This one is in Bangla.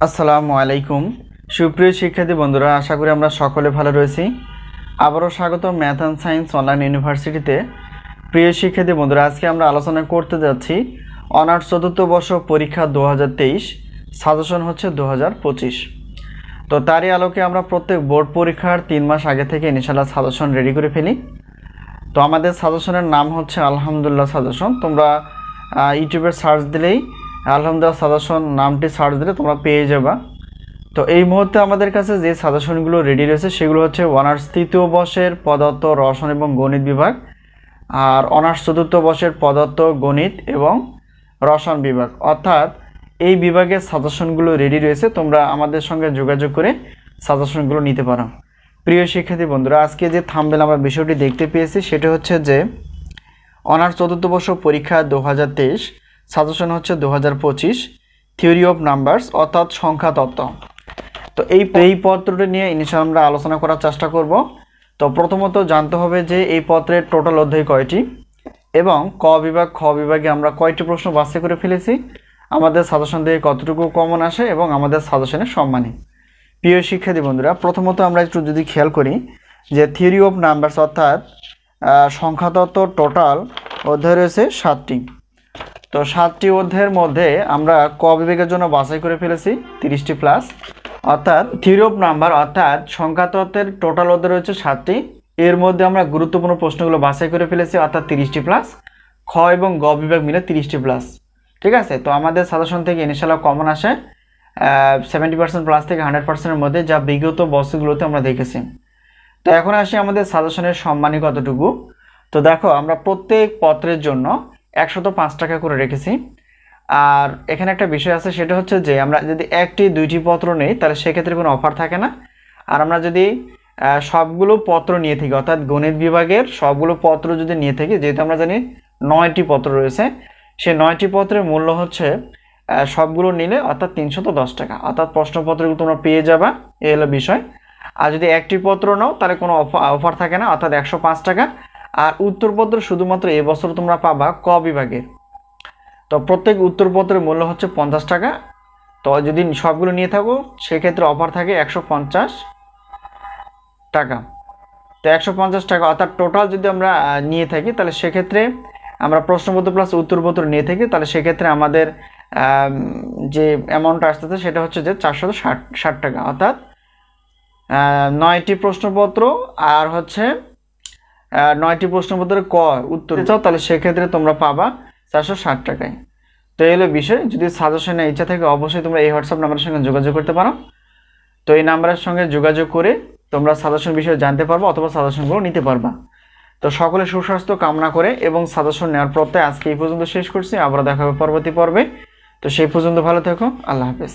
আসসালামু আলাইকুম সুপ্রিয় শিক্ষার্থী বন্ধুরা, আশা করি আমরা সকলে ভালো রয়েছি। আবারও স্বাগত ম্যাথ অ্যান্ড সায়েন্স অনলাইন ইউনিভার্সিটিতে। প্রিয় শিক্ষার্থী বন্ধুরা, আজকে আমরা আলোচনা করতে যাচ্ছি অনার্স চতুর্থ বর্ষ পরীক্ষা 2023, সাজেশন হচ্ছে 2025। তো তারই আলোকে আমরা প্রত্যেক বোর্ড পরীক্ষার 3 মাস আগে থেকে ইনশাআল্লাহ সাজেশন রেডি করে ফেলি। তো আমাদের সাজেশনের নাম হচ্ছে আলহামদুলিল্লাহ সাজেশন। তোমরা ইউটিউবে সার্চ দিলেই আলহামদুলিল্লাহ সাজেশন নামটি সার্চ দিলে তোমরা পেয়ে যাবা। তো এই মুহূর্তে আমাদের কাছে যে সাজেশনগুলো রেডি রয়েছে সেগুলো হচ্ছে অনার্স তৃতীয় বর্ষের পদার্থ, রসায়ন এবং গণিত বিভাগ, আর অনার্স চতুর্থ বর্ষের পদার্থ, গণিত এবং রসায়ন বিভাগ, অর্থাৎ এই বিভাগের সাজেশনগুলো রেডি রয়েছে। তোমরা আমাদের সঙ্গে যোগাযোগ করে সাজেশনগুলো নিতে পারো। প্রিয় শিক্ষার্থী বন্ধুরা, আজকে যে থাম্বনেল আমরা বিষয়টি দেখতে পেয়েছি সেটা হচ্ছে যে অনার্স চতুর্থ বর্ষ পরীক্ষা 2023, সাজেশন হচ্ছে 2025, থিওরি অফ নাম্বারস অর্থাৎ সংখ্যা তত্ত্ব। তো এই পত্রটি নিয়ে ইনশাআল্লাহ আমরা আলোচনা করার চেষ্টা করব। তো প্রথমত জানতে হবে যে এই পত্রের টোটাল অধ্যায় কয়টি এবং ক বিভাগ, খ বিভাগে আমরা কয়টি প্রশ্ন বাছাই করে ফেলেছি, আমাদের সাজেশন থেকে কতটুকু কমন আসে এবং আমাদের সাজেশনের সম্মানী। প্রিয় শিক্ষার্থী বন্ধুরা, প্রথমত আমরা একটু যদি খেয়াল করি যে থিওরি অফ নাম্বারস অর্থাৎ সংখ্যাতত্ত্ব টোটাল অধ্যায় রয়েছে 7টি। তো 7টি অধ্যায়ের মধ্যে আমরা ক বিভাগের জন্য বাছাই করে ফেলেছি 30টি প্লাস, অর্থাৎ থিওরি অফ নাম্বার অর্থাৎ সংখ্যাতত্ত্বের টোটাল অধ্যায় রয়েছে 7টি। এর মধ্যে আমরা গুরুত্বপূর্ণ প্রশ্নগুলো বাছাই করে ফেলেছি, অর্থাৎ 30টি প্লাস, খ এবং গ বিভাগ মিলে 30টি প্লাস। ঠিক আছে, তো আমাদের সাজেশন থেকে ইনশাআল্লাহ কমন আসে 70% প্লাস থেকে 100%-এর মধ্যে, যা বিগত বছরগুলোতে আমরা দেখেছি। তো এখন আসি আমাদের সাজেশনের সম্মানী কতটুকু। তো দেখো, আমরা প্রত্যেক পত্রের জন্য 105 টাকা করে রেখেছি। আর এখানে একটা বিষয় আছে, সেটা হচ্ছে যে আমরা যদি 1টি 2টি পত্র নেই তাহলে সেক্ষেত্রে কোনো অফার থাকে না। আর আমরা যদি সবগুলো পত্র নিয়ে থাকি, অর্থাৎ গণিত বিভাগের সবগুলো পত্র যদি নিয়ে থাকি, যেহেতু আমরা জানি 9টি পত্র রয়েছে, সেই 9টি পত্রের মূল্য হচ্ছে সবগুলো নিলে অর্থাৎ 310 টাকা, অর্থাৎ প্রশ্নপত্রগুলো তোমরা পেয়ে যাবা, এই হলো বিষয়। আর যদি একটি পত্র নাও তাহলে কোনো অফার থাকে না, অর্থাৎ 105 টাকা। আর উত্তরপত্র শুধুমাত্র এবছর তোমরা পাবা ক বিভাগের। তো প্রত্যেক উত্তরপত্রের মূল্য হচ্ছে 50 টাকা। তো যদি সবগুলো নিয়ে থাকো সেক্ষেত্রে অফার থাকে 150 টাকা। তো 150 টাকা অর্থাৎ টোটাল যদি আমরা নিয়ে থাকি তাহলে সেক্ষেত্রে আমরা প্রশ্নপত্র প্লাস উত্তরপত্র নিয়ে থাকি, তাহলে সেক্ষেত্রে আমাদের যে অ্যামাউন্ট আসতেছে সেটা হচ্ছে যে 460 টাকা, অর্থাৎ 9টি প্রশ্নপত্র আর হচ্ছে 9টি প্রশ্নপত্রের ক উত্তর চাও তাহলে সেক্ষেত্রে তোমরা পাবা 460 টাকায়। তো এই হলো বিষয়। যদি সাজেশনের ইচ্ছা থাকে অবশ্যই তোমরা এই হোয়াটসঅ্যাপ নাম্বারের সঙ্গে যোগাযোগ করতে পারো। তো এই নাম্বারের সঙ্গে যোগাযোগ করে তোমরা সাজেশন বিষয়ে জানতে পারবো অথবা সাজেশনগুলো নিতে পারবা। তো সকলে সুস্বাস্থ্য কামনা করে এবং সাজেশন নেওয়ার প্রত্যয় আজকে এই পর্যন্ত শেষ করছি। আবার দেখা হবে পরবর্তী পর্বে। তো সেই পর্যন্ত ভালো থেকো, আল্লাহ হাফেজ।